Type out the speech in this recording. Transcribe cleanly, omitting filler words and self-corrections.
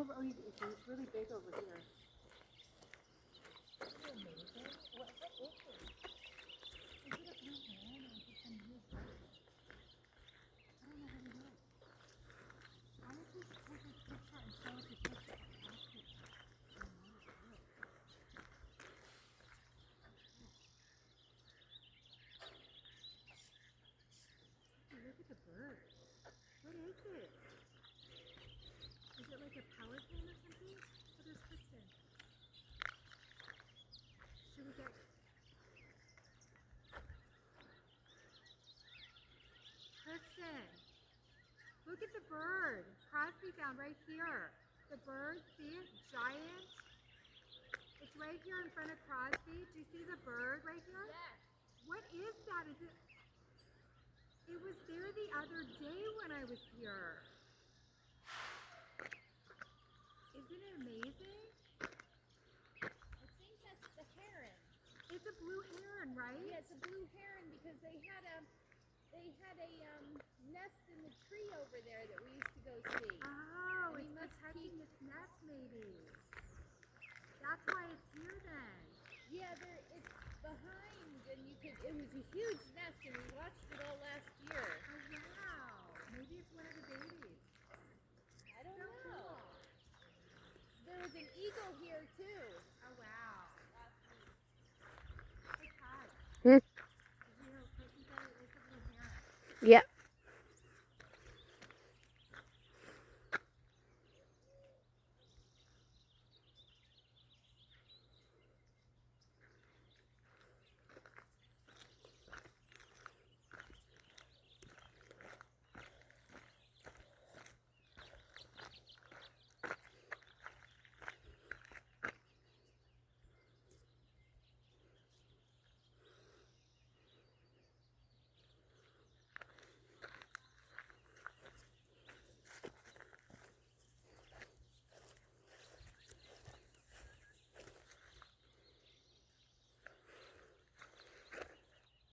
over. Oh, it's really big over here. What is it? Is it a blue heron or is it some weird bird? I don't know what it is. Why don't you take a picture and show us the picture of the basket? Look at the bird. What is it? Is it like a pelican or something? What is Kristen? Should we get... Kristen, look at the bird. Crosby found right here. The bird, see it? Giant. It's right here in front of Crosby. Do you see the bird right here? Yes. What is that? Is it? It was there the other day when I was here. Isn't it amazing? I think that's the heron. It's a blue heron, right? Yeah, it's a blue heron because they had a nest in the tree over there that we used to go see. Oh, And it's must protecting keep... its nest maybe. That's why it's here then. Yeah, it's behind, and it was a huge nest, and we watched it all last year. Oh wow. Maybe it's one of the babies. I don't So know. cool. There was an eagle here too. Oh wow. Last week. Hey Todd. Hmm? Did you know Kristen said it is a blue heron? Yeah.